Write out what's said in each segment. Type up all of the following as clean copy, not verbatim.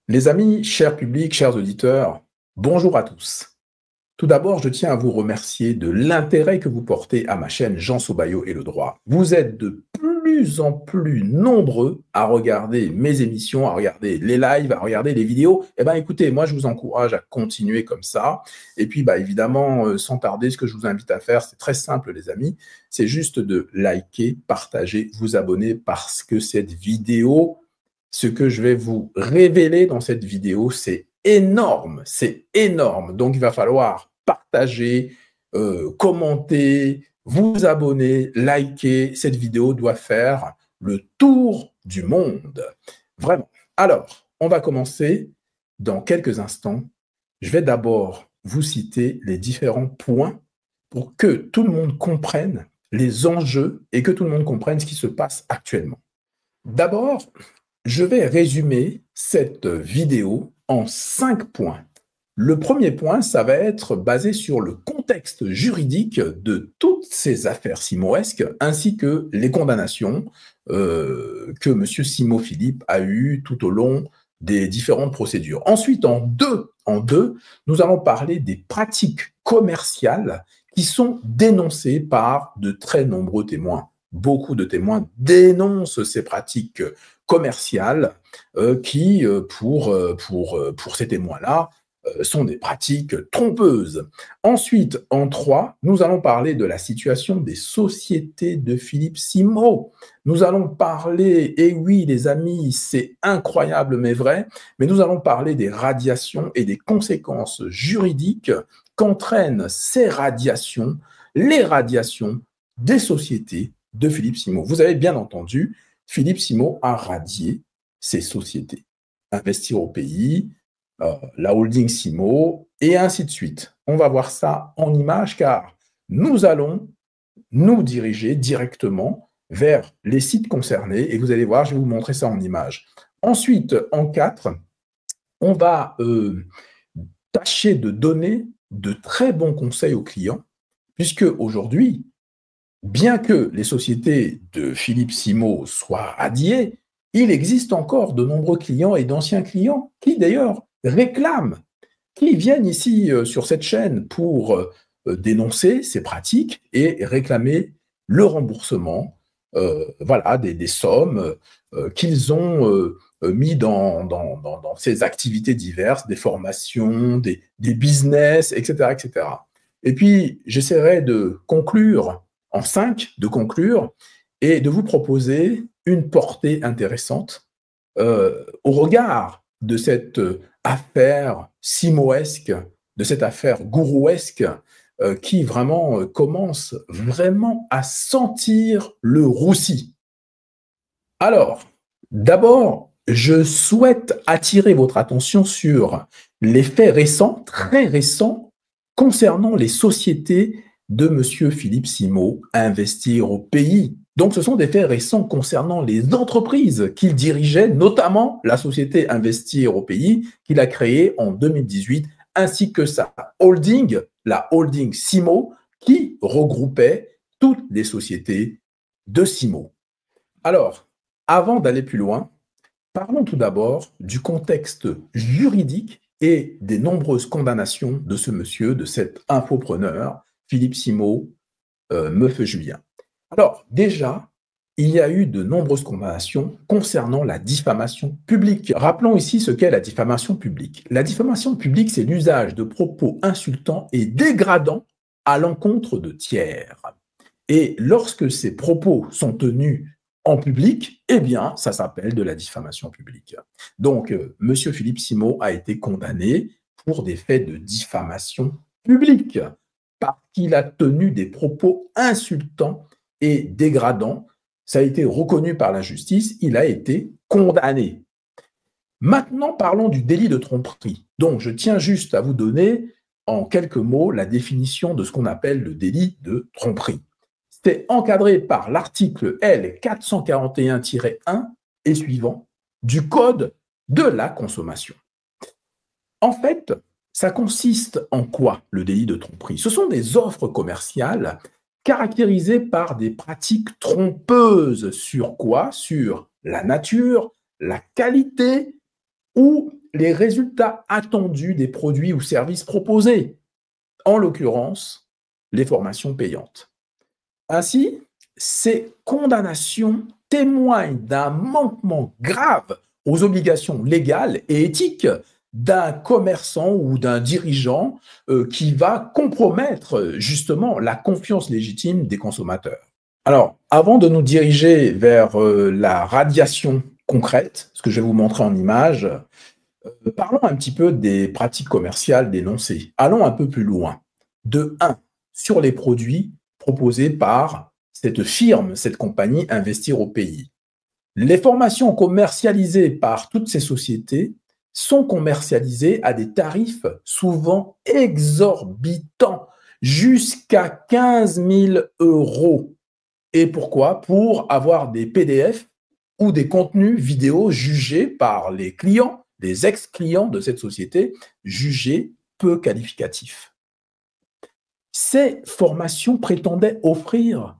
Les amis, chers publics, chers auditeurs, bonjour à tous. Tout d'abord, je tiens à vous remercier de l'intérêt que vous portez à ma chaîne Jean Sobayo et le droit. Vous êtes de plus en plus nombreux à regarder mes émissions, à regarder les lives, à regarder les vidéos. Eh bien, écoutez, moi, je vous encourage à continuer comme ça. Et puis, évidemment, sans tarder, ce que je vous invite à faire, c'est très simple, les amis. C'est juste de liker, partager, vous abonner parce que cette vidéo, ce que je vais vous révéler dans cette vidéo, c'est énorme, c'est énorme. Donc, il va falloir partager, commenter, vous abonner, liker. Cette vidéo doit faire le tour du monde. Vraiment. Alors, on va commencer dans quelques instants. Je vais d'abord vous citer les différents points pour que tout le monde comprenne les enjeux et que tout le monde comprenne ce qui se passe actuellement. D'abord, je vais résumer cette vidéo en 5 points. Le premier point, ça va être basé sur le contexte juridique de toutes ces affaires simoesques, ainsi que les condamnations que M. Simo Philippe a eues tout au long des différentes procédures. Ensuite, en deux, nous allons parler des pratiques commerciales qui sont dénoncées par de très nombreux témoins. Beaucoup de témoins dénoncent ces pratiques commerciales qui, pour ces témoins-là, sont des pratiques trompeuses. Ensuite, en 3, nous allons parler de la situation des sociétés de Philippe Simo. Nous allons parler, et oui les amis, c'est incroyable mais vrai, mais nous allons parler des radiations et des conséquences juridiques qu'entraînent ces radiations, les radiations des sociétés de Philippe Simo. Vous avez bien entendu, Philippe Simo a radié ses sociétés. Investir au pays, la holding Simo, et ainsi de suite. On va voir ça en images car nous allons nous diriger directement vers les sites concernés et vous allez voir, je vais vous montrer ça en images. Ensuite, en 4, on va tâcher de donner de très bons conseils aux clients puisque aujourd'hui, bien que les sociétés de Philippe Simo soient radiées, il existe encore de nombreux clients et d'anciens clients qui d'ailleurs réclament, qui viennent ici sur cette chaîne pour dénoncer ces pratiques et réclamer le remboursement des sommes qu'ils ont mis dans ces activités diverses, des formations, des business, etc., etc. Et puis, j'essaierai de conclure en 5, de conclure et de vous proposer une portée intéressante au regard de cette affaire simoesque, de cette affaire gourouesque qui vraiment commence vraiment à sentir le roussi. Alors, d'abord, je souhaite attirer votre attention sur les faits récents, très récents, concernant les sociétés de M. Philippe Simo à investir au pays. Donc, ce sont des faits récents concernant les entreprises qu'il dirigeait, notamment la société Investir au pays qu'il a créée en 2018, ainsi que sa holding, la holding Simo, qui regroupait toutes les sociétés de Simo. Alors, avant d'aller plus loin, parlons tout d'abord du contexte juridique et des nombreuses condamnations de ce monsieur, de cet infopreneur, Philippe Simo, Meufeu Julien. Alors, déjà, il y a eu de nombreuses condamnations concernant la diffamation publique. Rappelons ici ce qu'est la diffamation publique. La diffamation publique, c'est l'usage de propos insultants et dégradants à l'encontre de tiers. Et lorsque ces propos sont tenus en public, eh bien, ça s'appelle de la diffamation publique. Donc, M. Philippe Simo a été condamné pour des faits de diffamation publique parce qu'il a tenu des propos insultants et dégradants. Ça a été reconnu par la justice, il a été condamné. Maintenant, parlons du délit de tromperie. Donc, je tiens juste à vous donner en quelques mots la définition de ce qu'on appelle le délit de tromperie. C'est encadré par l'article L 441-1 et suivant du Code de la consommation. En fait, ça consiste en quoi le délit de tromperie? Ce sont des offres commerciales caractérisées par des pratiques trompeuses sur quoi? Sur la nature, la qualité ou les résultats attendus des produits ou services proposés, en l'occurrence, les formations payantes. Ainsi, ces condamnations témoignent d'un manquement grave aux obligations légales et éthiques d'un commerçant ou d'un dirigeant qui va compromettre justement la confiance légitime des consommateurs. Alors, avant de nous diriger vers la radiation concrète, ce que je vais vous montrer en image, parlons un petit peu des pratiques commerciales dénoncées. Allons un peu plus loin. De 1, sur les produits proposés par cette firme, cette compagnie Investir au pays. Les formations commercialisées par toutes ces sociétés sont commercialisées à des tarifs souvent exorbitants, jusqu'à 15 000 €. Et pourquoi? Pour avoir des PDF ou des contenus vidéo jugés par les clients, les ex-clients de cette société, jugés peu qualificatifs. Ces formations prétendaient offrir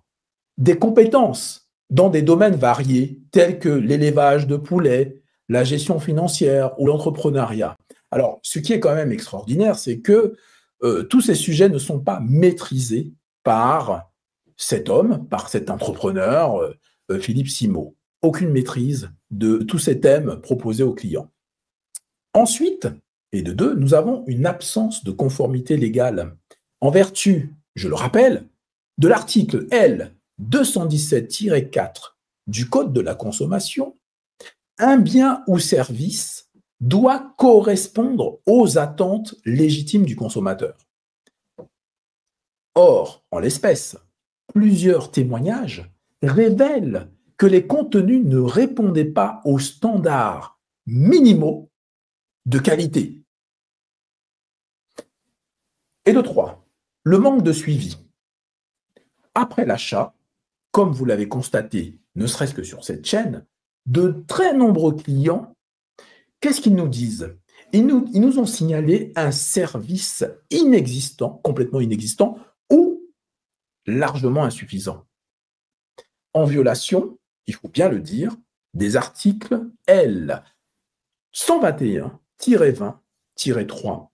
des compétences dans des domaines variés, tels que l'élevage de poulets, la gestion financière ou l'entrepreneuriat. Alors, ce qui est quand même extraordinaire, c'est que tous ces sujets ne sont pas maîtrisés par cet homme, par cet entrepreneur, Philippe Simot. Aucune maîtrise de tous ces thèmes proposés aux clients. Ensuite, et de 2, nous avons une absence de conformité légale. En vertu, je le rappelle, de l'article L 217-4 du Code de la consommation, un bien ou service doit correspondre aux attentes légitimes du consommateur. Or, en l'espèce, plusieurs témoignages révèlent que les contenus ne répondaient pas aux standards minimaux de qualité. Et de 3, le manque de suivi. Après l'achat, comme vous l'avez constaté, ne serait-ce que sur cette chaîne, de très nombreux clients, qu'est-ce qu'ils nous disent? Ils nous ont signalé un service inexistant, complètement inexistant, ou largement insuffisant. En violation, il faut bien le dire, des articles L 121-20-3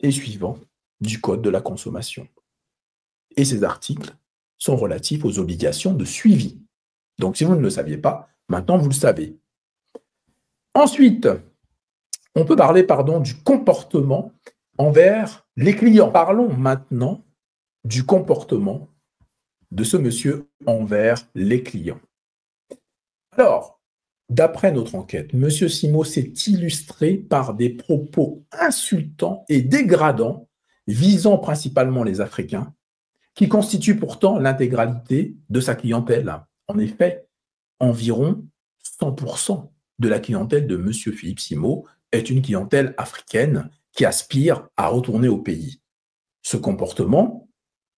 et suivants du Code de la consommation. Et ces articles sont relatifs aux obligations de suivi. Donc, si vous ne le saviez pas, maintenant vous le savez. Ensuite, on peut parler, du comportement envers les clients. Parlons maintenant du comportement de ce monsieur envers les clients. Alors, d'après notre enquête, monsieur Simot s'est illustré par des propos insultants et dégradants visant principalement les Africains, qui constituent pourtant l'intégralité de sa clientèle. En effet, environ 100% de la clientèle de monsieur Philippe Simot est une clientèle africaine qui aspire à retourner au pays. Ce comportement,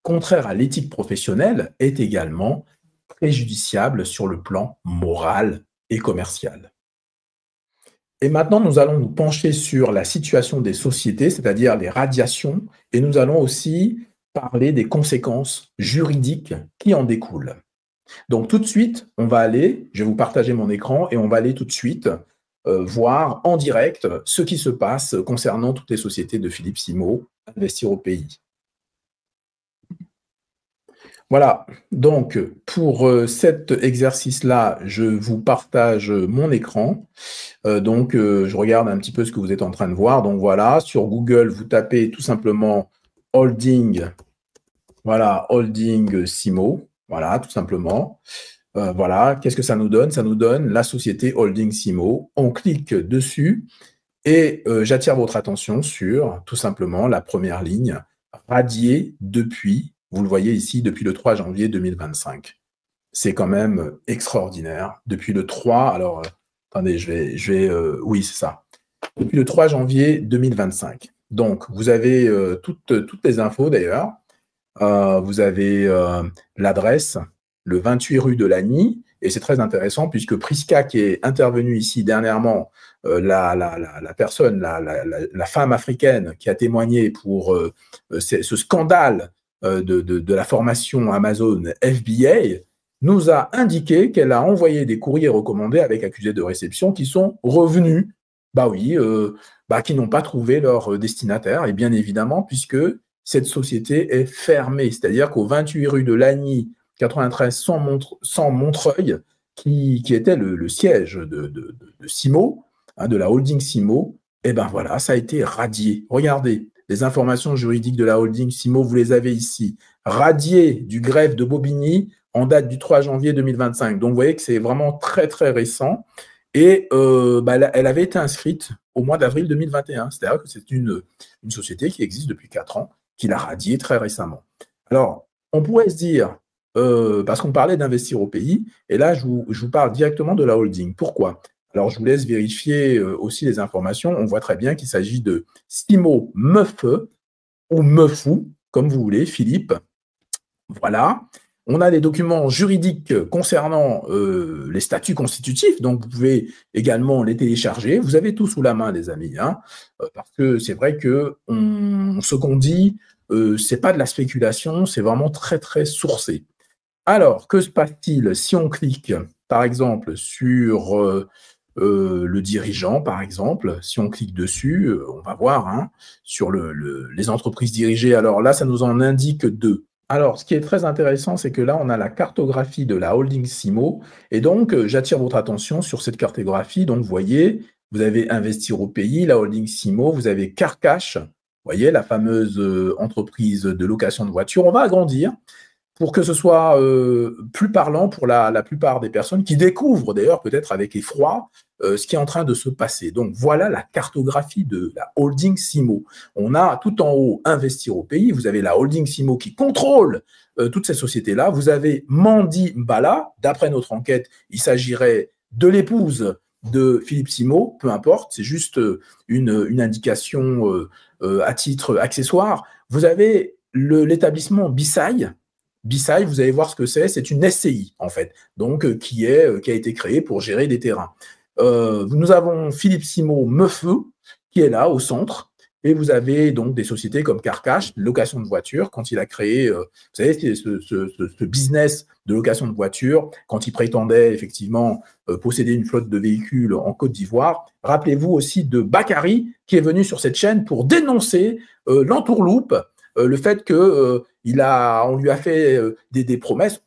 contraire à l'éthique professionnelle, est également préjudiciable sur le plan moral et commercial. Et maintenant, nous allons nous pencher sur la situation des sociétés, c'est-à-dire les radiations, et nous allons aussi parler des conséquences juridiques qui en découlent. Donc tout de suite, je vais vous partager mon écran et on va aller tout de suite voir en direct ce qui se passe concernant toutes les sociétés de Philippe Simot, Investir au pays. Voilà, donc pour cet exercice-là, je vous partage mon écran. Je regarde un petit peu ce que vous êtes en train de voir. Donc voilà, sur Google, vous tapez tout simplement Holding, voilà, Holding Simot, voilà, tout simplement. Voilà, qu'est-ce que ça nous donne? Ça nous donne la société Holding Simot. On clique dessus et j'attire votre attention sur, tout simplement, la première ligne, radié depuis, vous le voyez ici, depuis le 3 janvier 2025. C'est quand même extraordinaire. Depuis le 3, alors, attendez, oui, c'est ça. Depuis le 3 janvier 2025. Donc, vous avez toutes les infos d'ailleurs. Vous avez l'adresse, le 28 rue de Lagny, et c'est très intéressant puisque Prisca, qui est intervenue ici dernièrement, la personne, la femme africaine qui a témoigné pour ce scandale de la formation Amazon FBA, nous a indiqué qu'elle a envoyé des courriers recommandés avec accusés de réception qui sont revenus Bah oui, qui n'ont pas trouvé leur destinataire, et bien évidemment, puisque cette société est fermée. C'est-à-dire qu'au 28 rue de Lagny, 93 100 Montreuil, qui était le siège de Simo, hein, de la holding Simo, et ben voilà, ça a été radié. Regardez, les informations juridiques de la holding Simo, vous les avez ici. Radié du greffe de Bobigny en date du 3 janvier 2025. Donc vous voyez que c'est vraiment très très récent. Et elle avait été inscrite au mois d'avril 2021. C'est-à-dire que c'est une société qui existe depuis 4 ans, qu'il a radiée très récemment. Alors, on pourrait se dire, parce qu'on parlait d'investir au pays, et là, je vous parle directement de la holding. Pourquoi? Alors, je vous laisse vérifier aussi les informations. On voit très bien qu'il s'agit de Simo Meufeu, ou Meufou, comme vous voulez, Philippe. Voilà. On a des documents juridiques concernant les statuts constitutifs, donc vous pouvez également les télécharger. Vous avez tout sous la main, les amis, hein, parce que c'est vrai que ce qu'on dit, c'est pas de la spéculation, c'est vraiment très très sourcé. Alors, que se passe-t-il si on clique, par exemple, sur le dirigeant, par exemple, si on clique dessus, on va voir, hein, sur les entreprises dirigées. Alors là, ça nous en indique deux. Alors, ce qui est très intéressant, c'est que là, on a la cartographie de la holding Simo. Et donc, j'attire votre attention sur cette cartographie. Donc, vous voyez, vous avez Investir au pays, la holding Simo, vous avez Carcash, vous voyez, la fameuse entreprise de location de voitures. On va agrandir pour que ce soit plus parlant pour la plupart des personnes qui découvrent d'ailleurs peut-être avec effroi ce qui est en train de se passer. Donc voilà la cartographie de la holding Simo. On a tout en haut Investir au pays, vous avez la holding Simo qui contrôle toutes ces sociétés-là. Vous avez Mandy Mbala, d'après notre enquête, il s'agirait de l'épouse de Philippe Simo, peu importe, c'est juste une indication à titre accessoire. Vous avez l'établissement Bissaï. Bissaï, vous allez voir ce que c'est une SCI en fait, donc qui a été créée pour gérer des terrains. Nous avons Philippe Simo Meufeu qui est là au centre, et vous avez donc des sociétés comme Carcash, location de voitures, quand il a créé, vous savez, ce business de location de voitures, quand il prétendait effectivement posséder une flotte de véhicules en Côte d'Ivoire. Rappelez-vous aussi de Bakary qui est venu sur cette chaîne pour dénoncer l'entourloupe, le fait que on lui a fait des promesses,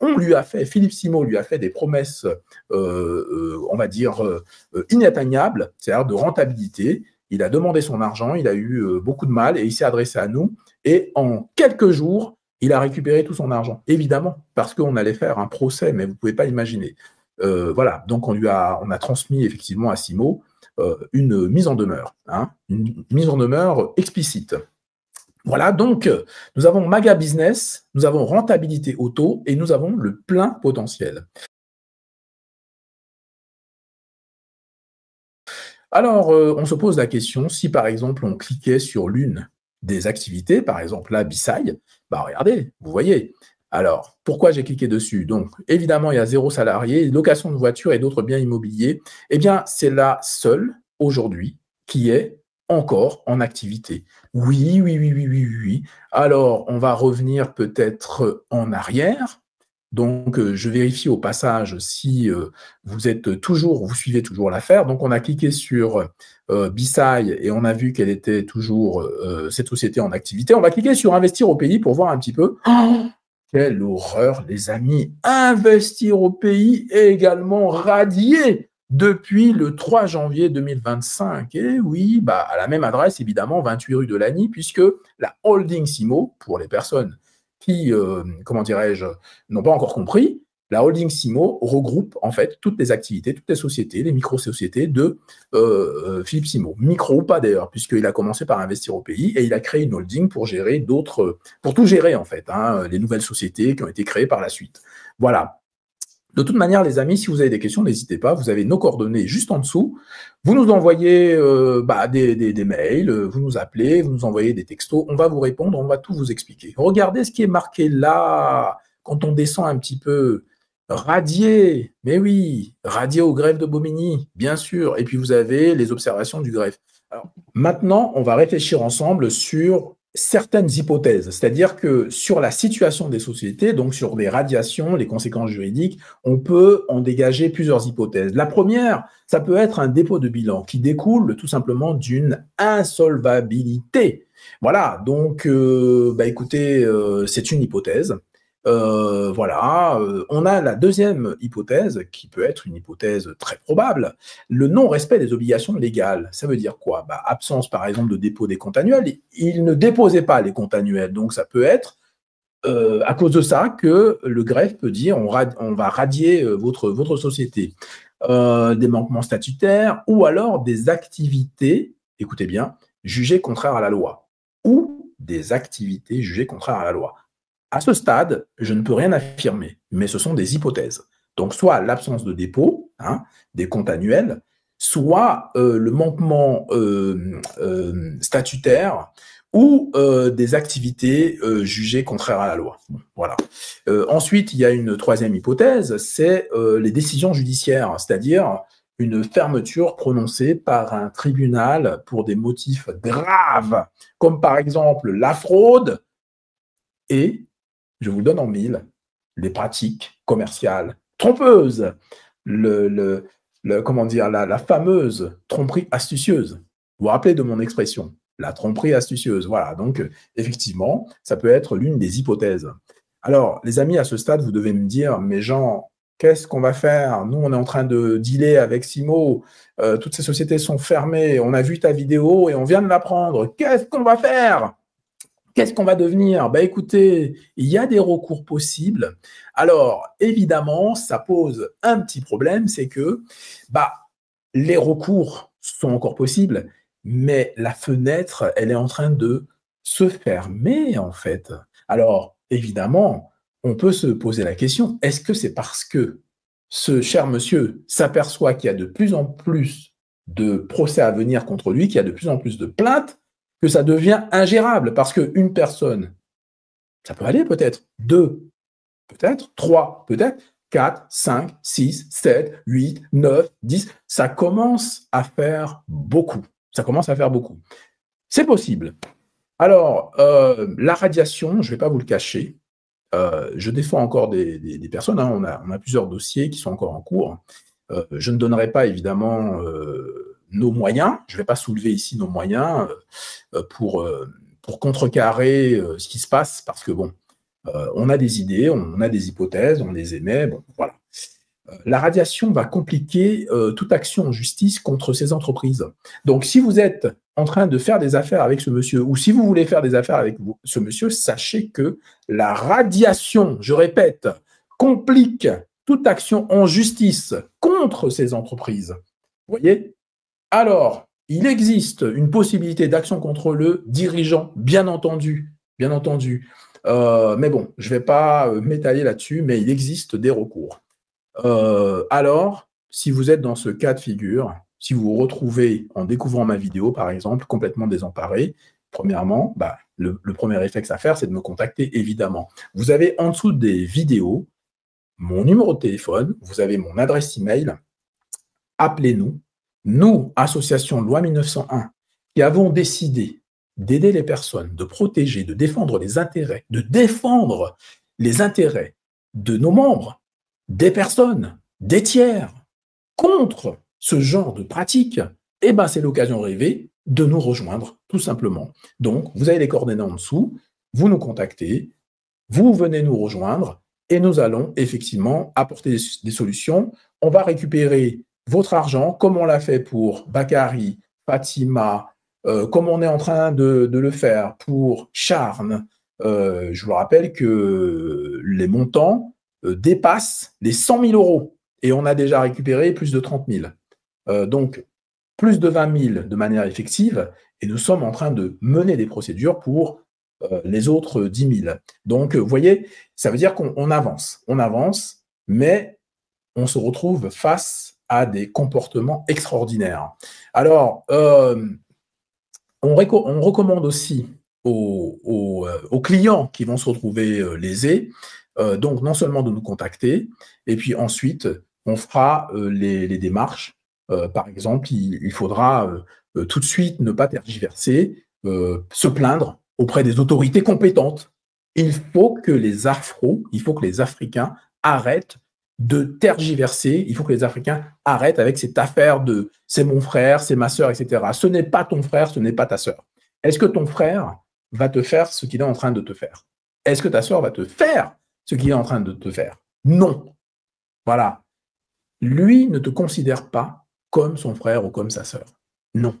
Philippe Simo lui a fait des promesses, on va dire, inatteignables, c'est-à-dire de rentabilité. Il a demandé son argent, il a eu beaucoup de mal et il s'est adressé à nous. Et en quelques jours, il a récupéré tout son argent, évidemment, parce qu'on allait faire un procès, mais vous ne pouvez pas imaginer. Voilà, donc on a transmis effectivement à Simo une mise en demeure, hein, une mise en demeure explicite. Voilà, donc nous avons Maga Business, nous avons Rentabilité Auto et nous avons le plein potentiel. Alors, on se pose la question, si par exemple on cliquait sur l'une des activités, par exemple là, Bissaï, regardez, vous voyez. Alors, pourquoi j'ai cliqué dessus? Donc, évidemment, il y a 0 salarié, location de voitures et d'autres biens immobiliers. Eh bien, c'est la seule aujourd'hui qui est encore en activité. Oui. Alors, on va revenir peut-être en arrière. Donc, je vérifie au passage si vous suivez toujours l'affaire. Donc, on a cliqué sur Bissaï et on a vu qu'elle était toujours cette société en activité. On va cliquer sur Investir au pays pour voir un petit peu. Oh, quelle horreur, les amis! Investir au pays est également radié depuis le 3 janvier 2025. Et oui, à la même adresse, évidemment, 28 rue de Lagny, puisque la holding Simo, pour les personnes qui, comment dirais-je, n'ont pas encore compris, la holding Simo regroupe en fait toutes les activités, toutes les sociétés, les micro-sociétés de Philippe Simo. Micro ou pas d'ailleurs, puisqu'il a commencé par investir au pays et il a créé une holding pour gérer pour tout gérer en fait, hein, les nouvelles sociétés qui ont été créées par la suite. Voilà. De toute manière, les amis, si vous avez des questions, n'hésitez pas, vous avez nos coordonnées juste en dessous. Vous nous envoyez des mails, vous nous appelez, vous nous envoyez des textos, on va vous répondre, on va tout vous expliquer. Regardez ce qui est marqué là, quand on descend un petit peu. Radié, mais oui, radié au greffe de Bobigny, bien sûr. Et puis vous avez les observations du greffe. Alors, maintenant, on va réfléchir ensemble sur certaines hypothèses, c'est-à-dire que sur la situation des sociétés, donc sur les radiations, les conséquences juridiques, on peut en dégager plusieurs hypothèses. La première, ça peut être un dépôt de bilan qui découle tout simplement d'une insolvabilité. Voilà, donc écoutez, c'est une hypothèse. Voilà, on a la deuxième hypothèse, qui peut être une hypothèse très probable, le non-respect des obligations légales. Ça veut dire quoi? Absence, par exemple, de dépôt des comptes annuels. Il ne déposait pas les comptes annuels, donc ça peut être à cause de ça que le greffe peut dire on va radier votre société. Des manquements statutaires ou alors des activités, écoutez bien, jugées contraires à la loi. Ou des activités jugées contraires à la loi. À ce stade, je ne peux rien affirmer, mais ce sont des hypothèses. Donc, soit l'absence de dépôt, des comptes annuels, soit le manquement statutaire ou des activités jugées contraires à la loi. Bon, voilà. Ensuite, il y a une troisième hypothèse, c'est les décisions judiciaires, c'est-à-dire une fermeture prononcée par un tribunal pour des motifs graves, comme par exemple la fraude et je vous donne en mille les pratiques commerciales trompeuses, comment dire, la fameuse tromperie astucieuse. Vous vous rappelez de mon expression, la tromperie astucieuse. Voilà, donc effectivement, ça peut être l'une des hypothèses. Alors, les amis, à ce stade, vous devez me dire, mais Jean, qu'est-ce qu'on va faire? Nous, on est en train de dealer avec Simo, toutes ces sociétés sont fermées, on a vu ta vidéo et on vient de l'apprendre. Qu'est-ce qu'on va faire? Qu'est-ce qu'on va devenir? Écoutez, il y a des recours possibles. Alors, évidemment, ça pose un petit problème, c'est que les recours sont encore possibles, mais la fenêtre, elle est en train de se fermer, en fait. Alors, évidemment, on peut se poser la question, est-ce que c'est parce que ce cher monsieur s'aperçoit qu'il y a de plus en plus de procès à venir contre lui, qu'il y a de plus en plus de plaintes, que ça devient ingérable, parce qu'une personne, ça peut aller peut-être, 2, peut-être, 3, peut-être, 4, 5, 6, 7, 8, 9, 10, ça commence à faire beaucoup. Ça commence à faire beaucoup. C'est possible. Alors, la radiation, je ne vais pas vous le cacher, je défends encore des personnes, on a plusieurs dossiers qui sont encore en cours. Je ne donnerai pas, évidemment, nos moyens. Je ne vais pas soulever ici nos moyens pour contrecarrer ce qui se passe, parce que, bon, on a des idées, on a des hypothèses, on les émet, bon, voilà. La radiation va compliquer toute action en justice contre ces entreprises. Donc, si vous êtes en train de faire des affaires avec ce monsieur, ou si vous voulez faire des affaires avec ce monsieur, sachez que la radiation, je répète, complique toute action en justice contre ces entreprises. Vous voyez? Alors, il existe une possibilité d'action contre le dirigeant, bien entendu, bien entendu. Mais bon, je ne vais pas m'étaler là-dessus, mais il existe des recours. Alors, si vous êtes dans ce cas de figure, si vous vous retrouvez en découvrant ma vidéo, par exemple, complètement désemparé, premièrement, le premier réflexe à faire, c'est de me contacter, évidemment. Vous avez en dessous des vidéos mon numéro de téléphone, vous avez mon adresse email, appelez-nous. Nous, association Loi 1901, qui avons décidé d'aider les personnes, de protéger, de défendre les intérêts, de nos membres, des personnes, des tiers, contre ce genre de pratique, c'est l'occasion rêvée de nous rejoindre, tout simplement. Donc, vous avez les coordonnées en dessous, vous nous contactez, vous venez nous rejoindre, et nous allons effectivement apporter des solutions. On va récupérer votre argent, comme on l'a fait pour Bakary, Fatima, comme on est en train de le faire pour Charnes. Je vous rappelle que les montants dépassent les 100 000 euros et on a déjà récupéré plus de 30 000. Donc, plus de 20 000 de manière effective et nous sommes en train de mener des procédures pour les autres 10 000. Donc, vous voyez, ça veut dire qu'on avance, mais on se retrouve face à des comportements extraordinaires. Alors, on recommande aussi aux clients qui vont se retrouver lésés, donc non seulement de nous contacter, et puis ensuite, on fera les démarches. Par exemple, il faudra tout de suite ne pas tergiverser, se plaindre auprès des autorités compétentes. Il faut que les Africains arrêtent de tergiverser. Il faut que les Africains arrêtent avec cette affaire de « c'est mon frère, c'est ma sœur, etc. » Ce n'est pas ton frère, ce n'est pas ta sœur. Est-ce que ton frère va te faire ce qu'il est en train de te faire? Est-ce que ta sœur va te faire ce qu'il est en train de te faire? Non. Voilà. Lui ne te considère pas comme son frère ou comme sa sœur. Non.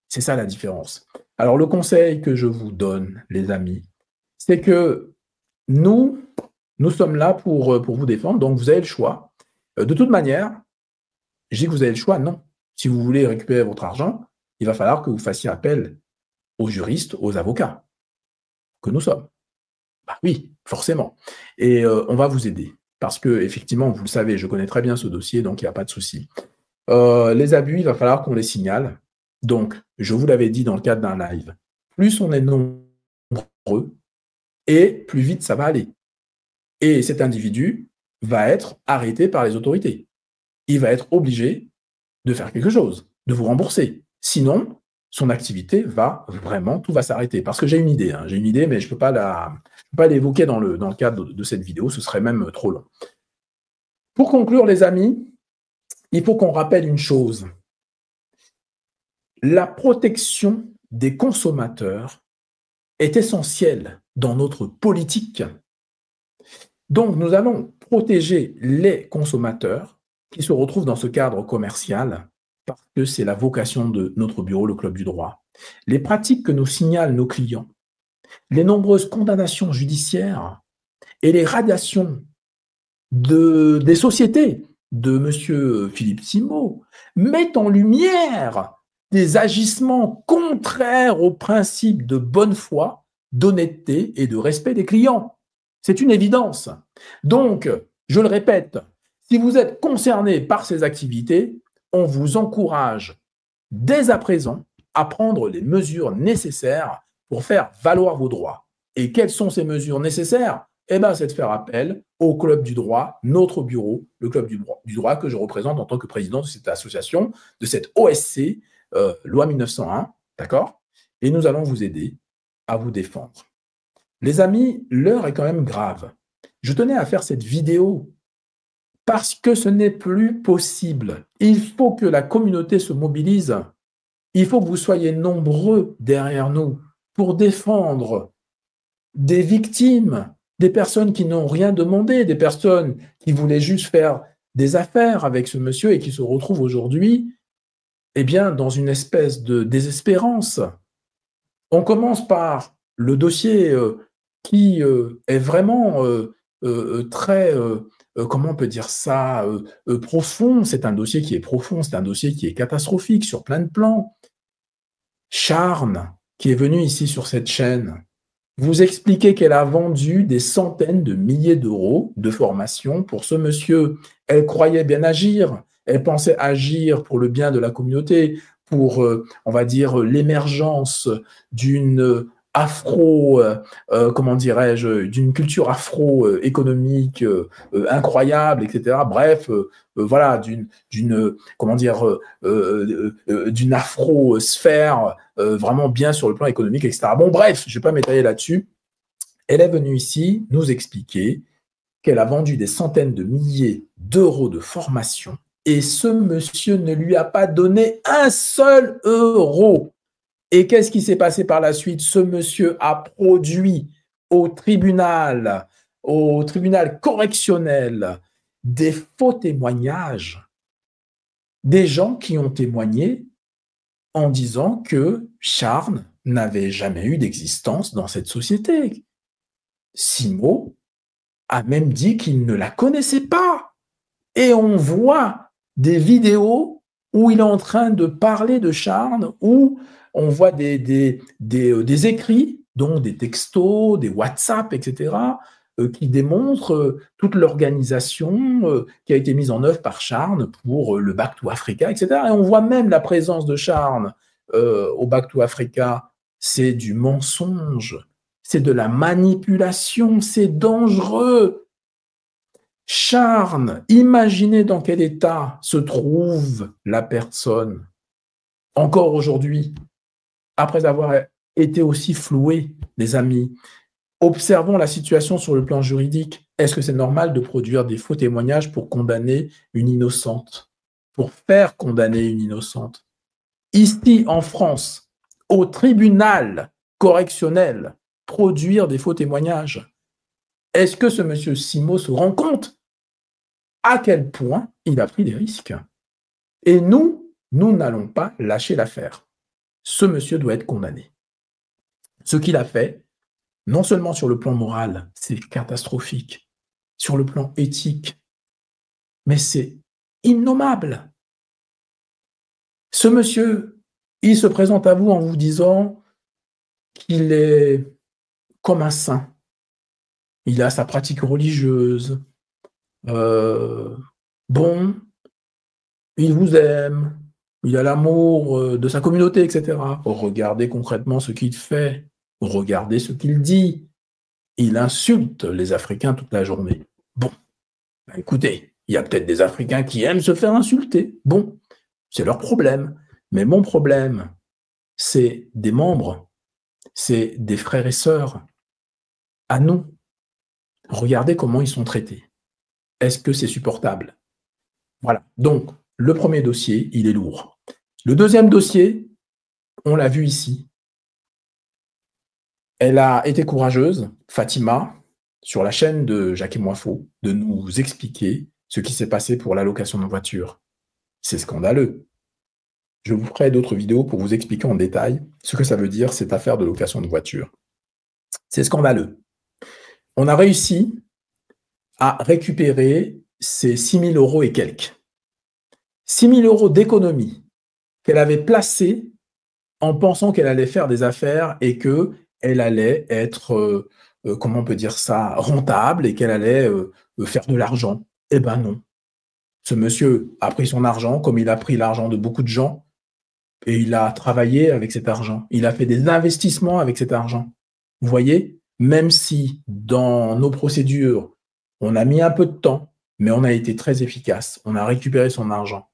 C'est ça la différence. Alors, le conseil que je vous donne, les amis, c'est que nous sommes là pour vous défendre, donc vous avez le choix. De toute manière, je dis que vous avez le choix, non. Si vous voulez récupérer votre argent, il va falloir que vous fassiez appel aux juristes, aux avocats que nous sommes. Bah oui, forcément. Et on va vous aider. Parce que, effectivement, vous le savez, je connais très bien ce dossier, donc il n'y a pas de souci. Les abus, il va falloir qu'on les signale. Donc, je vous l'avais dit dans le cadre d'un live, plus on est nombreux, et plus vite ça va aller. Et cet individu va être arrêté par les autorités. Il va être obligé de faire quelque chose, de vous rembourser. Sinon, son activité va vraiment, tout va s'arrêter. Parce que j'ai une idée, mais je ne peux pas l'évoquer dans le cadre de cette vidéo, ce serait même trop long. Pour conclure, les amis, il faut qu'on rappelle une chose. La protection des consommateurs est essentielle dans notre politique. Donc, nous allons protéger les consommateurs qui se retrouvent dans ce cadre commercial parce que c'est la vocation de notre bureau, le Club du droit. Les pratiques que nous signalent nos clients, les nombreuses condamnations judiciaires et les radiations des sociétés de M. Philippe Simot mettent en lumière des agissements contraires aux principes de bonne foi, d'honnêteté et de respect des clients. C'est une évidence. Donc, je le répète, si vous êtes concerné par ces activités, on vous encourage dès à présent à prendre les mesures nécessaires pour faire valoir vos droits. Et quelles sont ces mesures nécessaires? Eh bien, c'est de faire appel au Club du droit, notre bureau, le Club du droit que je représente en tant que président de cette association, de cette OSC, loi 1901, d'accord? Et nous allons vous aider à vous défendre. Les amis, l'heure est quand même grave. Je tenais à faire cette vidéo parce que ce n'est plus possible. Il faut que la communauté se mobilise. Il faut que vous soyez nombreux derrière nous pour défendre des victimes, des personnes qui n'ont rien demandé, des personnes qui voulaient juste faire des affaires avec ce monsieur et qui se retrouvent aujourd'hui, eh bien, dans une espèce de désespérance. On commence par le dossier qui est vraiment très, comment on peut dire ça, profond. C'est un dossier qui est profond, c'est un dossier qui est catastrophique sur plein de plans. Charnes, qui est venue ici sur cette chaîne, vous expliquer qu'elle a vendu des centaines de milliers d'euros de formation pour ce monsieur. Elle croyait bien agir, elle pensait agir pour le bien de la communauté, pour, on va dire, l'émergence d'une comment dirais-je, d'une culture afro-économique incroyable, etc. Bref, voilà, comment dire, d'une afro-sphère vraiment bien sur le plan économique, etc. Bon, bref, je ne vais pas m'étaler là-dessus. Elle est venue ici nous expliquer qu'elle a vendu des centaines de milliers d'euros de formation et ce monsieur ne lui a pas donné un seul euro. Et qu'est-ce qui s'est passé par la suite? Ce monsieur a produit au tribunal correctionnel des faux témoignages des gens qui ont témoigné en disant que Charnes n'avait jamais eu d'existence dans cette société. Simot a même dit qu'il ne la connaissait pas. Et on voit des vidéos où il est en train de parler de Charnes, où on voit des écrits, donc des textos, des WhatsApp, etc., qui démontrent toute l'organisation qui a été mise en œuvre par Charnes pour le Back to Africa, etc. Et on voit même la présence de Charnes au Back to Africa. C'est du mensonge, c'est de la manipulation, c'est dangereux. Charnes, imaginez dans quel état se trouve la personne encore aujourd'hui, après avoir était aussi floué, les amis. Observons la situation sur le plan juridique. Est-ce que c'est normal de produire des faux témoignages pour condamner une innocente, pour faire condamner une innocente? Ici, en France, au tribunal correctionnel, produire des faux témoignages. Est-ce que ce monsieur Simot se rend compte à quel point il a pris des risques? Et nous n'allons pas lâcher l'affaire. Ce monsieur doit être condamné. Ce qu'il a fait, non seulement sur le plan moral, c'est catastrophique, sur le plan éthique, mais c'est innommable. Ce monsieur, il se présente à vous en vous disant qu'il est comme un saint. Il a sa pratique religieuse. Bon, il vous aime. Il a l'amour de sa communauté, etc. Regardez concrètement ce qu'il fait. Regardez ce qu'il dit. Il insulte les Africains toute la journée. Bon, bah écoutez, il y a peut-être des Africains qui aiment se faire insulter. Bon, c'est leur problème. Mais mon problème, c'est des membres, c'est des frères et sœurs. À nous, regardez comment ils sont traités. Est-ce que c'est supportable? Voilà. Donc, le premier dossier, il est lourd. Le deuxième dossier, on l'a vu ici. Elle a été courageuse, Fatima, sur la chaîne de Jacques et Moifo, de nous expliquer ce qui s'est passé pour l'allocation de voiture. C'est scandaleux. Je vous ferai d'autres vidéos pour vous expliquer en détail ce que ça veut dire, cette affaire de location de voiture. C'est scandaleux. On a réussi à récupérer ces 6 000 € et quelques. 6 000 € d'économie qu'elle avait placées en pensant qu'elle allait faire des affaires et qu'elle allait être, comment on peut dire ça, rentable et qu'elle allait faire de l'argent. Eh ben non. Ce monsieur a pris son argent comme il a pris l'argent de beaucoup de gens et il a travaillé avec cet argent. Il a fait des investissements avec cet argent. Vous voyez, même si dans nos procédures, on a mis un peu de temps, mais on a été très efficace. On a récupéré son argent.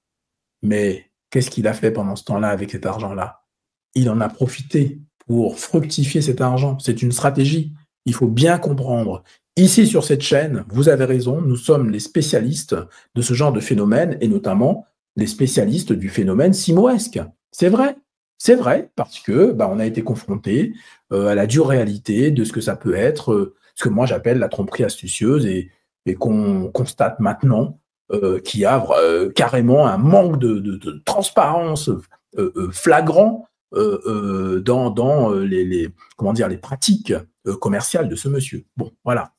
Mais qu'est-ce qu'il a fait pendant ce temps-là avec cet argent-là? Il en a profité pour fructifier cet argent. C'est une stratégie. Il faut bien comprendre. Ici, sur cette chaîne, vous avez raison, nous sommes les spécialistes de ce genre de phénomène et notamment les spécialistes du phénomène simoesque. C'est vrai, parce que on a été confronté à la dure réalité de ce que ça peut être, ce que moi j'appelle la tromperie astucieuse et qu'on constate maintenant qu'il y a carrément un manque de transparence flagrant dans les pratiques commerciales de ce monsieur. Bon, voilà.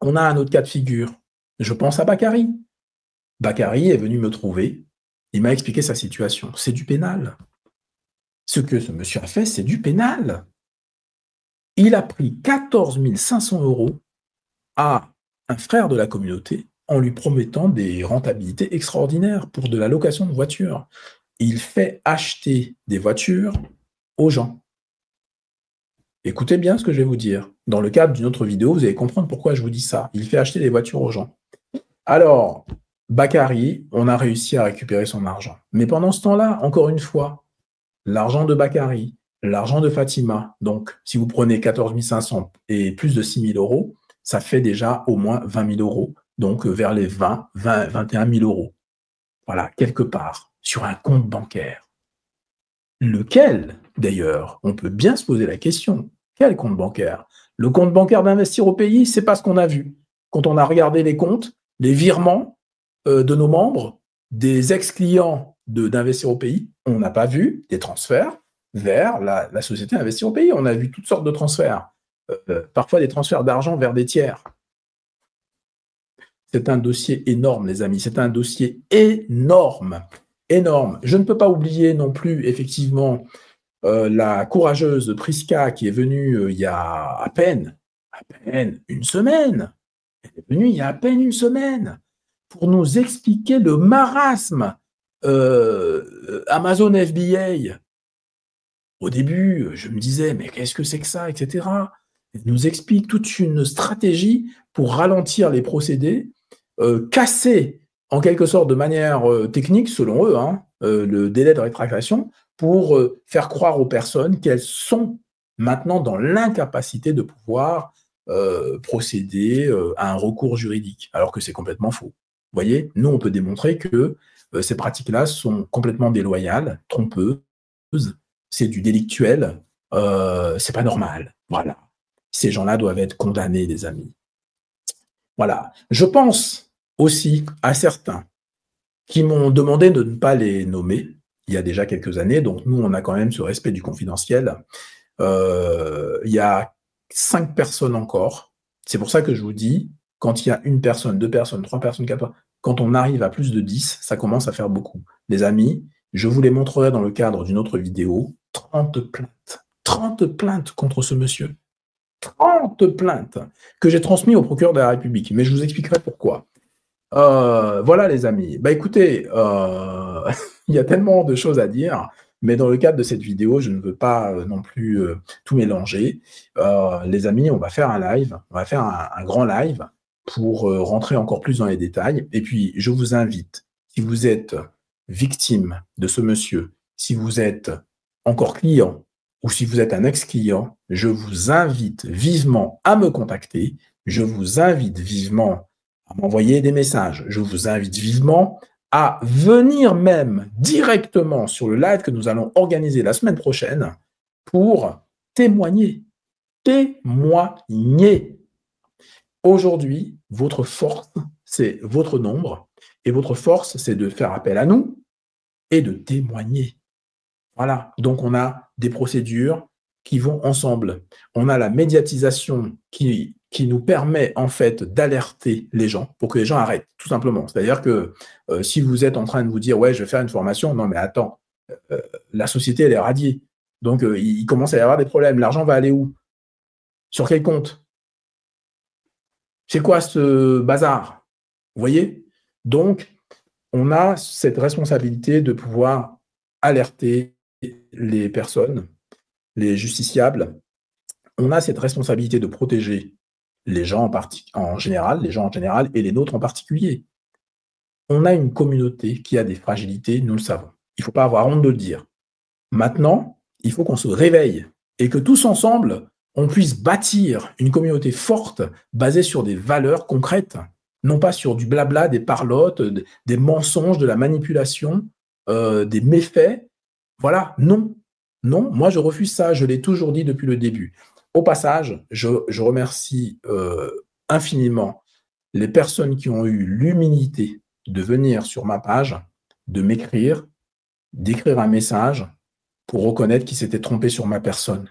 On a un autre cas de figure. Je pense à Bakary. Bakary est venu me trouver. Il m'a expliqué sa situation. C'est du pénal. Ce que ce monsieur a fait, c'est du pénal. Il a pris 14 500 € à un frère de la communauté en lui promettant des rentabilités extraordinaires pour de la location de voitures. Il fait acheter des voitures aux gens. Écoutez bien ce que je vais vous dire. Dans le cadre d'une autre vidéo, vous allez comprendre pourquoi je vous dis ça. Il fait acheter des voitures aux gens. Alors, Bakary, on a réussi à récupérer son argent. Mais pendant ce temps-là, encore une fois, l'argent de Bakary, l'argent de Fatima, donc si vous prenez 14 500 et plus de 6 000 €, ça fait déjà au moins 20 000 €, donc vers les 21 000 €. Voilà, quelque part, sur un compte bancaire. Lequel, d'ailleurs, on peut bien se poser la question. Quel compte bancaire? Le compte bancaire d'Investir au Pays, c'est pas ce qu'on a vu. Quand on a regardé les comptes, les virements de nos membres, des ex-clients d'Investir au Pays, on n'a pas vu des transferts vers la société Investir au Pays. On a vu toutes sortes de transferts, parfois des transferts d'argent vers des tiers. C'est un dossier énorme, les amis. C'est un dossier énorme. Énorme. Je ne peux pas oublier non plus, effectivement, la courageuse Priska qui est venue il y a à peine une semaine. Elle est venue il y a à peine une semaine pour nous expliquer le marasme Amazon FBA. Au début, je me disais, mais qu'est-ce que c'est que ça, etc. Elle nous explique toute une stratégie pour ralentir les procédés, casser en quelque sorte de manière technique, selon eux, le délai de rétractation pour faire croire aux personnes qu'elles sont maintenant dans l'incapacité de pouvoir procéder à un recours juridique, alors que c'est complètement faux. Vous voyez, nous, on peut démontrer que ces pratiques-là sont complètement déloyales, trompeuses, c'est du délictuel, c'est pas normal. Voilà. Ces gens-là doivent être condamnés, les amis. Voilà. Je pense aussi à certains qui m'ont demandé de ne pas les nommer il y a déjà quelques années, donc nous, on a quand même ce respect du confidentiel. Il y a 5 personnes encore. C'est pour ça que je vous dis, quand il y a 1 personne, 2 personnes, 3 personnes, 4 personnes, quand on arrive à plus de 10, ça commence à faire beaucoup. Les amis, je vous les montrerai dans le cadre d'une autre vidéo, 30 plaintes. 30 plaintes contre ce monsieur. 30 plaintes que j'ai transmises au procureur de la République. Mais je vous expliquerai pourquoi. Voilà les amis. Bah écoutez, il y a tellement de choses à dire, mais dans le cadre de cette vidéo, je ne veux pas non plus tout mélanger. Les amis, on va faire un live, on va faire un grand live pour rentrer encore plus dans les détails. Et puis, je vous invite, si vous êtes victime de ce monsieur, si vous êtes encore client ou si vous êtes un ex-client, je vous invite vivement à me contacter. Je vous invite vivement à m'envoyer des messages. Je vous invite vivement à venir même directement sur le live que nous allons organiser la semaine prochaine pour témoigner. Témoigner. Aujourd'hui, votre force, c'est votre nombre, et votre force, c'est de faire appel à nous et de témoigner. Voilà, donc on a des procédures qui vont ensemble. On a la médiatisation qui nous permet en fait d'alerter les gens pour que les gens arrêtent, tout simplement. C'est-à-dire que si vous êtes en train de vous dire « ouais, je vais faire une formation », non mais attends, la société elle est radiée. Donc il commence à y avoir des problèmes. L'argent va aller où? Sur quel compte? C'est quoi ce bazar? Vous voyez? Donc, on a cette responsabilité de pouvoir alerter les personnes, les justiciables. On a cette responsabilité de protéger les gens en général, les gens en général, et les nôtres en particulier. On a une communauté qui a des fragilités, nous le savons. Il ne faut pas avoir honte de le dire. Maintenant, il faut qu'on se réveille et que tous ensemble, on puisse bâtir une communauté forte basée sur des valeurs concrètes, non pas sur du blabla, des parlottes, des mensonges, de la manipulation, des méfaits. Voilà, non. Non, moi je refuse ça, je l'ai toujours dit depuis le début. Au passage, je remercie infiniment les personnes qui ont eu l'humilité de venir sur ma page, de m'écrire, d'écrire un message pour reconnaître qu'ils s'étaient trompés sur ma personne.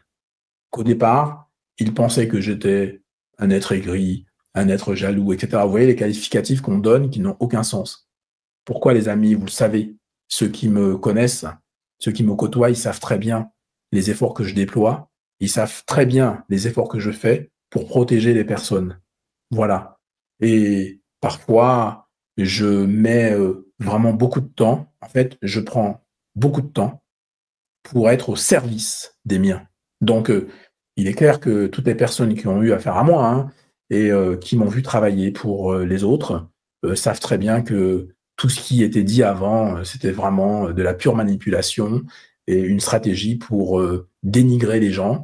Qu'au départ, ils pensaient que j'étais un être aigri, un être jaloux, etc. Vous voyez les qualificatifs qu'on donne qui n'ont aucun sens. Pourquoi les amis, vous le savez, ceux qui me connaissent, ceux qui me côtoient, ils savent très bien les efforts que je déploie, ils savent très bien les efforts que je fais pour protéger les personnes. Voilà. Et parfois, je mets vraiment beaucoup de temps. En fait, je prends beaucoup de temps pour être au service des miens. Donc, il est clair que toutes les personnes qui ont eu affaire à moi hein, et qui m'ont vu travailler pour les autres savent très bien que tout ce qui était dit avant, c'était vraiment de la pure manipulation et une stratégie pour dénigrer les gens,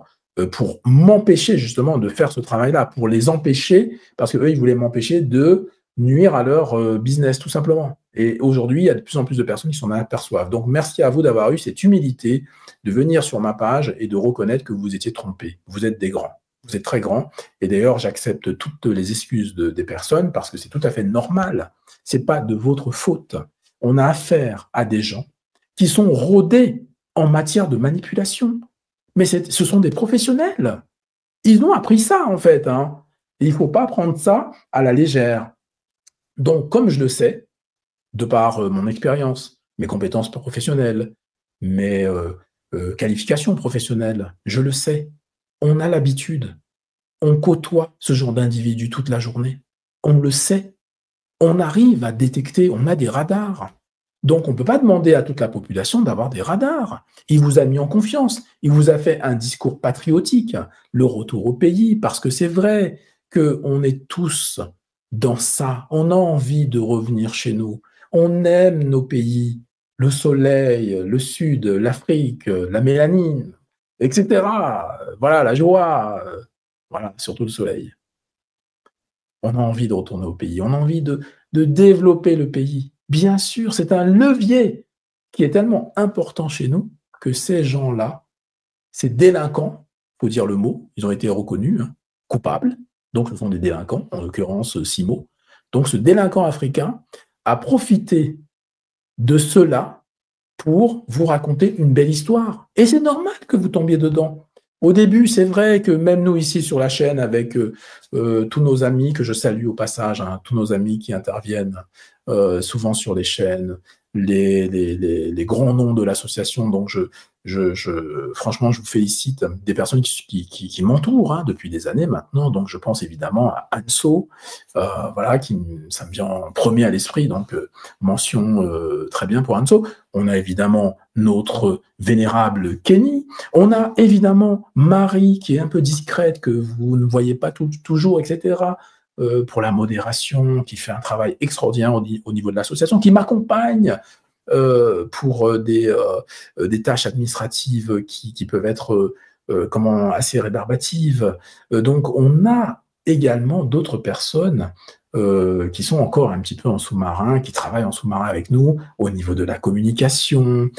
pour m'empêcher justement de faire ce travail-là, pour les empêcher, parce qu'eux, ils voulaient m'empêcher de nuire à leur business, tout simplement. Et aujourd'hui, il y a de plus en plus de personnes qui s'en aperçoivent. Donc, merci à vous d'avoir eu cette humilité de venir sur ma page et de reconnaître que vous étiez trompés. Vous êtes des grands. Vous êtes très grands. Et d'ailleurs, j'accepte toutes les excuses des personnes parce que c'est tout à fait normal. Ce n'est pas de votre faute. On a affaire à des gens qui sont rodés en matière de manipulation. Mais ce sont des professionnels. Ils ont appris ça, en fait. Hein. Et il ne faut pas prendre ça à la légère. Donc, comme je le sais, de par mon expérience, mes compétences professionnelles, mes qualifications professionnelles, je le sais, on a l'habitude, on côtoie ce genre d'individus toute la journée, on le sait, on arrive à détecter, on a des radars. Donc, on ne peut pas demander à toute la population d'avoir des radars. Il vous a mis en confiance, il vous a fait un discours patriotique, le retour au pays, parce que c'est vrai qu'on est tous dans ça, on a envie de revenir chez nous, on aime nos pays, le soleil, le sud, l'Afrique, la mélanine, etc. Voilà, la joie, voilà, surtout le soleil. On a envie de retourner au pays, on a envie de développer le pays. Bien sûr, c'est un levier qui est tellement important chez nous que ces gens-là, ces délinquants, il faut dire le mot, ils ont été reconnus coupables, donc ce sont des délinquants, en l'occurrence Simo. Donc ce délinquant africain a profité de cela pour vous raconter une belle histoire. Et c'est normal que vous tombiez dedans. Au début, c'est vrai que même nous ici sur la chaîne, avec tous nos amis, que je salue au passage, tous nos amis qui interviennent souvent sur les chaînes, les grands noms de l'association, donc franchement, je vous félicite, des personnes qui m'entourent depuis des années maintenant, donc je pense évidemment à Anso, voilà, ça me vient en premier à l'esprit, donc mention très bien pour Anso. On a évidemment notre vénérable Kenny, on a évidemment Marie, qui est un peu discrète, que vous ne voyez pas toujours, etc., pour la modération, qui fait un travail extraordinaire au niveau de l'association, qui m'accompagne pour des tâches administratives qui peuvent être assez rébarbatives. Donc, on a également d'autres personnes qui sont encore un petit peu en sous-marin, qui travaillent en sous-marin avec nous au niveau de la communication,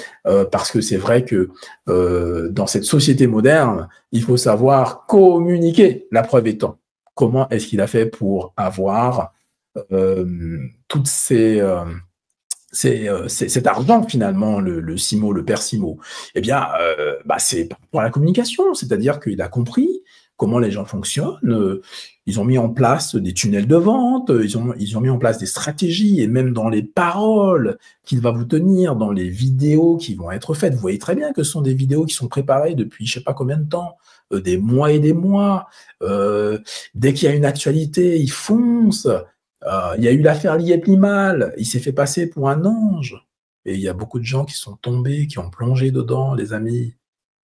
parce que c'est vrai que dans cette société moderne, il faut savoir communiquer. La preuve étant, comment est-ce qu'il a fait pour avoir toutes cet argent finalement, le Simo, le père Simo? Eh bien, c'est par rapport à la communication, c'est-à-dire qu'il a compris comment les gens fonctionnent. Ils ont mis en place des tunnels de vente, ils ont mis en place des stratégies, et même dans les paroles qu'il va vous tenir, dans les vidéos qui vont être faites. Vous voyez très bien que ce sont des vidéos qui sont préparées depuis je ne sais pas combien de temps, des mois et des mois. Dès qu'il y a une actualité, il fonce. Il y a eu l'affaire Liep-Limal, il s'est fait passer pour un ange. Et il y a beaucoup de gens qui sont tombés, qui ont plongé dedans, les amis.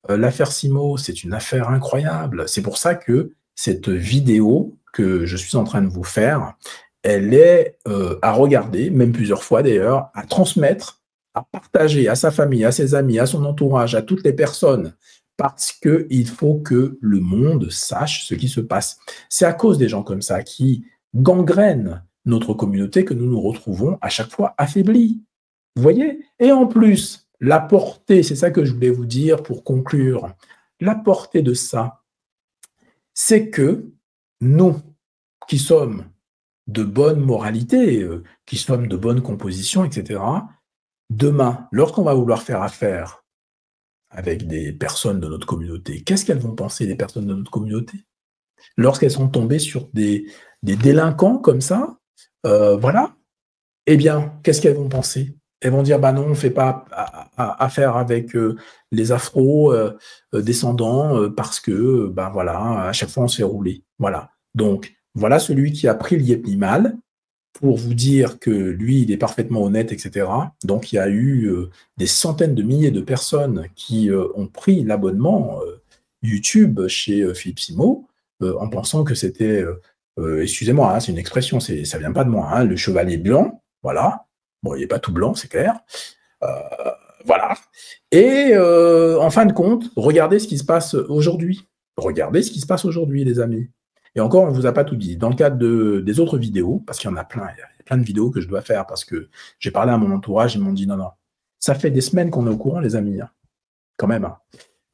L'affaire Simo, c'est une affaire incroyable. C'est pour ça que cette vidéo que je suis en train de vous faire, elle est à regarder, même plusieurs fois d'ailleurs, à transmettre, à partager à sa famille, à ses amis, à son entourage, à toutes les personnes, parce qu'il faut que le monde sache ce qui se passe. C'est à cause des gens comme ça qui gangrènent notre communauté que nous nous retrouvons à chaque fois affaiblis. Vous voyez? Et en plus, la portée, c'est ça que je voulais vous dire pour conclure, la portée de ça, c'est que nous, qui sommes de bonne moralité, qui sommes de bonne composition, etc., demain, lorsqu'on va vouloir faire affaire avec des personnes de notre communauté, qu'est-ce qu'elles vont penser, les personnes de notre communauté? Lorsqu'elles sont tombées sur des délinquants comme ça, voilà, eh bien, qu'est-ce qu'elles vont penser? Elles vont dire, bah non, on ne fait pas affaire avec les afro-descendants parce que, voilà, à chaque fois, on se fait rouler. Voilà. Donc, voilà celui qui a pris Liep-Limal pour vous dire que lui, il est parfaitement honnête, etc. Donc, il y a eu des centaines de milliers de personnes qui ont pris l'abonnement YouTube chez Philippe Simo en pensant que c'était, excusez-moi, c'est une expression, ça ne vient pas de moi, le chevalier blanc, voilà. Bon, il n'est pas tout blanc, c'est clair. Voilà. Et en fin de compte, regardez ce qui se passe aujourd'hui. Regardez ce qui se passe aujourd'hui, les amis. Et encore, on ne vous a pas tout dit. Dans le cadre des autres vidéos, parce qu'il y en a plein, il y a plein de vidéos que je dois faire, parce que j'ai parlé à mon entourage, ils m'ont dit non, ça fait des semaines qu'on est au courant, les amis, quand même.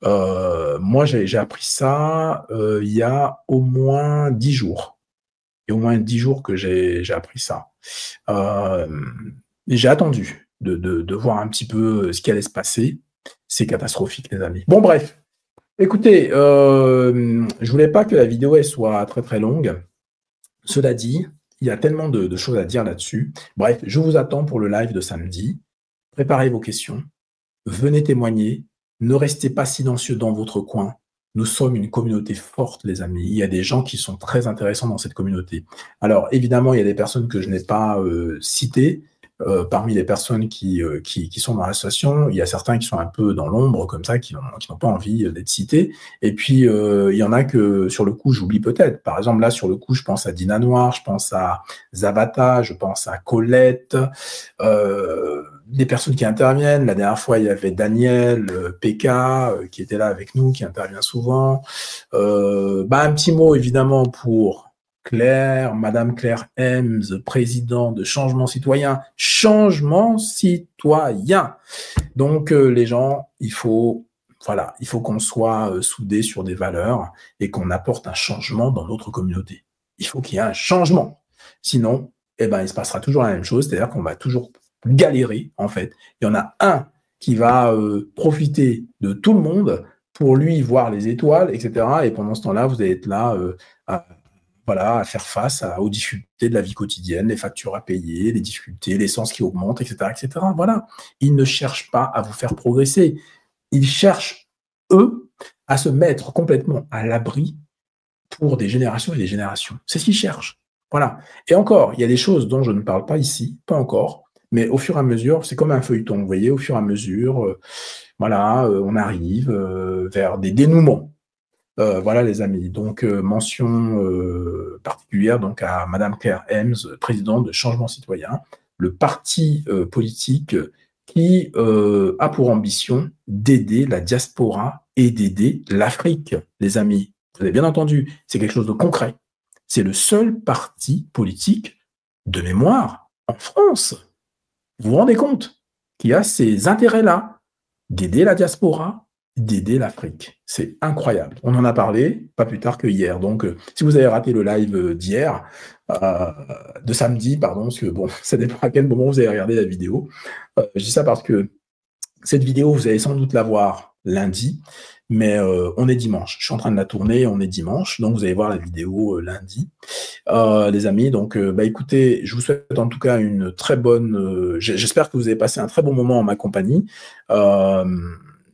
Moi, j'ai appris ça il y a au moins 10 jours. Il y a au moins 10 jours que j'ai appris ça. Et j'ai attendu de voir un petit peu ce qui allait se passer. C'est catastrophique, les amis. Bon, bref. Écoutez, je voulais pas que la vidéo elle soit très très longue. Cela dit, il y a tellement de choses à dire là-dessus. Bref, je vous attends pour le live de samedi. Préparez vos questions. Venez témoigner. Ne restez pas silencieux dans votre coin. Nous sommes une communauté forte, les amis. Il y a des gens qui sont très intéressants dans cette communauté. Alors, évidemment, il y a des personnes que je n'ai pas citées. Parmi les personnes qui sont dans l'association, il y a certains qui sont un peu dans l'ombre, comme ça, qui n'ont pas envie d'être cités. Et puis, il y en a que, sur le coup, j'oublie peut-être. Par exemple, là, sur le coup, je pense à Dina Noir, je pense à Zavata, je pense à Colette. des personnes qui interviennent. La dernière fois, il y avait Daniel, PK, qui était là avec nous, qui intervient souvent. Un petit mot, évidemment, pour Claire, Madame Claire Hems, président de Changement Citoyen. Changement Citoyen. Donc, les gens, il faut qu'on soit soudés sur des valeurs et qu'on apporte un changement dans notre communauté. Il faut qu'il y ait un changement. Sinon, il se passera toujours la même chose, c'est-à-dire qu'on va toujours galérer, en fait. Il y en a un qui va profiter de tout le monde pour lui voir les étoiles, etc. Et pendant ce temps-là, vous allez être là à faire face aux difficultés de la vie quotidienne, les factures à payer, les difficultés, l'essence qui augmente, etc., etc. Voilà. Ils ne cherchent pas à vous faire progresser. Ils cherchent, eux, à se mettre complètement à l'abri pour des générations et des générations. C'est ce qu'ils cherchent. Voilà. Et encore, il y a des choses dont je ne parle pas ici, pas encore, mais au fur et à mesure, c'est comme un feuilleton, vous voyez, au fur et à mesure, on arrive vers des dénouements. Voilà les amis, donc mention particulière donc à Madame Claire Hems, présidente de Changement Citoyen, le parti politique qui a pour ambition d'aider la diaspora et d'aider l'Afrique, les amis. Vous avez bien entendu, c'est quelque chose de concret. C'est le seul parti politique de mémoire en France. Vous vous rendez compte qui a ces intérêts-là d'aider la diaspora, d'aider l'Afrique. C'est incroyable. On en a parlé pas plus tard que hier. Donc, si vous avez raté le live d'hier, de samedi, pardon, parce que bon, ça dépend à quel moment vous avez regardé la vidéo. Je dis ça parce que cette vidéo, vous allez sans doute la voir lundi, mais on est dimanche. Je suis en train de la tourner, on est dimanche, donc vous allez voir la vidéo lundi. Les amis, donc écoutez, je vous souhaite en tout cas une très bonne... j'espère que vous avez passé un très bon moment en ma compagnie.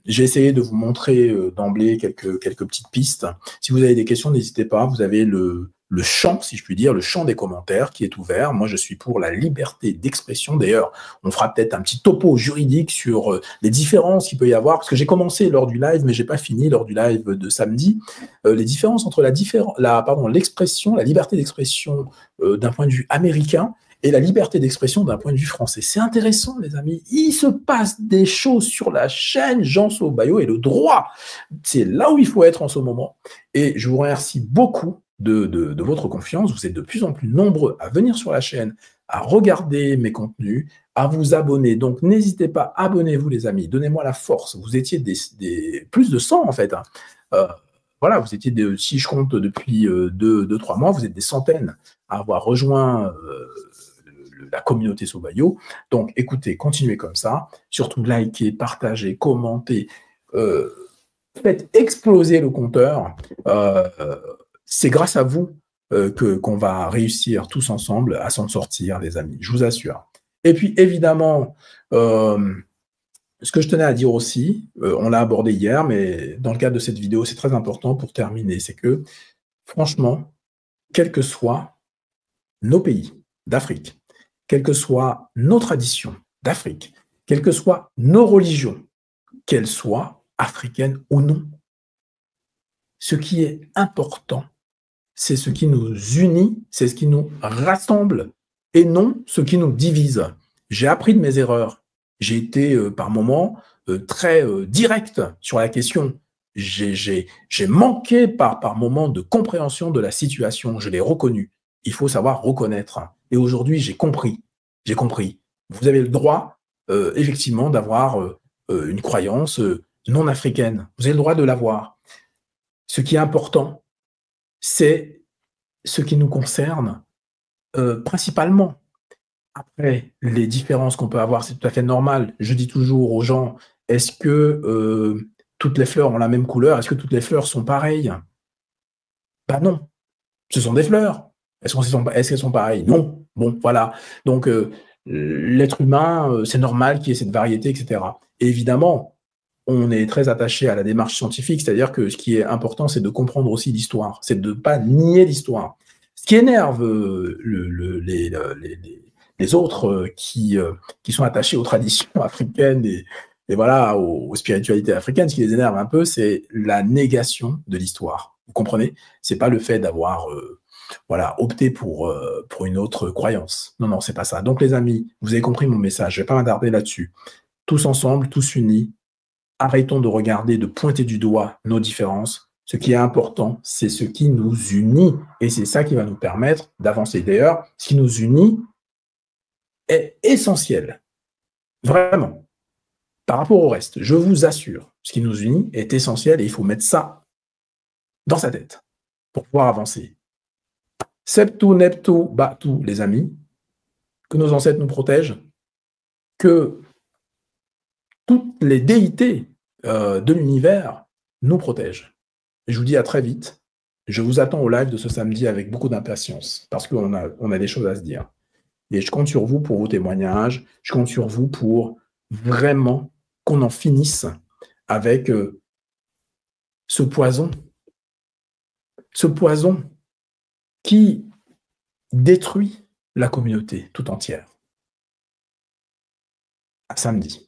J'ai essayé de vous montrer d'emblée quelques petites pistes. Si vous avez des questions, n'hésitez pas. Vous avez le champ, si je puis dire, le champ des commentaires qui est ouvert. Moi, je suis pour la liberté d'expression. D'ailleurs, on fera peut-être un petit topo juridique sur les différences qu'il peut y avoir, parce que j'ai commencé lors du live, mais j'ai pas fini lors du live de samedi. Les différences entre l'expression, la liberté d'expression d'un point de vue américain et la liberté d'expression d'un point de vue français. C'est intéressant, les amis. Il se passe des choses sur la chaîne Jean Sobayo et le droit. C'est là où il faut être en ce moment. Et je vous remercie beaucoup de votre confiance. Vous êtes de plus en plus nombreux à venir sur la chaîne, à regarder mes contenus, à vous abonner. Donc, n'hésitez pas, abonnez-vous, les amis. Donnez-moi la force. Vous étiez plus de 100, en fait. Vous étiez, si je compte depuis 2-3 mois, vous êtes des centaines à avoir rejoint la communauté Sobayo. Donc, écoutez, continuez comme ça. Surtout, likez, partagez, commentez. Faites exploser le compteur. C'est grâce à vous qu'on va réussir tous ensemble à s'en sortir, les amis. Je vous assure. Et puis, évidemment, ce que je tenais à dire aussi, on l'a abordé hier, mais dans le cadre de cette vidéo, c'est très important pour terminer, c'est que, franchement, quels que soient nos pays d'Afrique, quelles que soient nos traditions d'Afrique, quelles que soient nos religions, qu'elles soient africaines ou non, ce qui est important, c'est ce qui nous unit, c'est ce qui nous rassemble, et non ce qui nous divise. J'ai appris de mes erreurs. J'ai été par moments très direct sur la question. J'ai manqué par moments de compréhension de la situation. Je l'ai reconnu. Il faut savoir reconnaître. Et aujourd'hui, j'ai compris. J'ai compris. Vous avez le droit, effectivement, d'avoir une croyance non africaine. Vous avez le droit de l'avoir. Ce qui est important, c'est ce qui nous concerne principalement. Après, les différences qu'on peut avoir, c'est tout à fait normal. Je dis toujours aux gens, est-ce que toutes les fleurs ont la même couleur? Est-ce que toutes les fleurs sont pareilles? Ben non. Ce sont des fleurs. Est-ce qu'elles sont pareilles? Non. Bon, voilà. Donc, l'être humain, c'est normal qu'il y ait cette variété, etc. Et évidemment, on est très attaché à la démarche scientifique, c'est-à-dire que ce qui est important, c'est de comprendre aussi l'histoire, c'est de ne pas nier l'histoire. Ce qui énerve les autres qui sont attachés aux traditions africaines et voilà, aux spiritualités africaines, ce qui les énerve un peu, c'est la négation de l'histoire. Vous comprenez? C'est pas le fait d'avoir voilà, opter pour une autre croyance. Non, non, c'est pas ça. Donc les amis, vous avez compris mon message, je vais pas m'attarder là-dessus. Tous ensemble, tous unis, arrêtons de regarder, de pointer du doigt nos différences. Ce qui est important, c'est ce qui nous unit. Et c'est ça qui va nous permettre d'avancer. D'ailleurs, ce qui nous unit est essentiel. Vraiment. Par rapport au reste, je vous assure, ce qui nous unit est essentiel et il faut mettre ça dans sa tête pour pouvoir avancer. Septu, neptu, batu, les amis, que nos ancêtres nous protègent, que toutes les déités de l'univers nous protègent. Et je vous dis à très vite. Je vous attends au live de ce samedi avec beaucoup d'impatience parce qu'on a des choses à se dire. Et je compte sur vous pour vos témoignages. Je compte sur vous pour vraiment qu'on en finisse avec ce poison qui détruit la communauté tout entière. À samedi.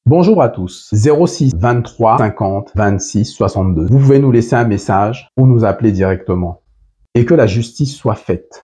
Bonjour à tous, 06 23 50 26 62. Vous pouvez nous laisser un message ou nous appeler directement. Et que la justice soit faite.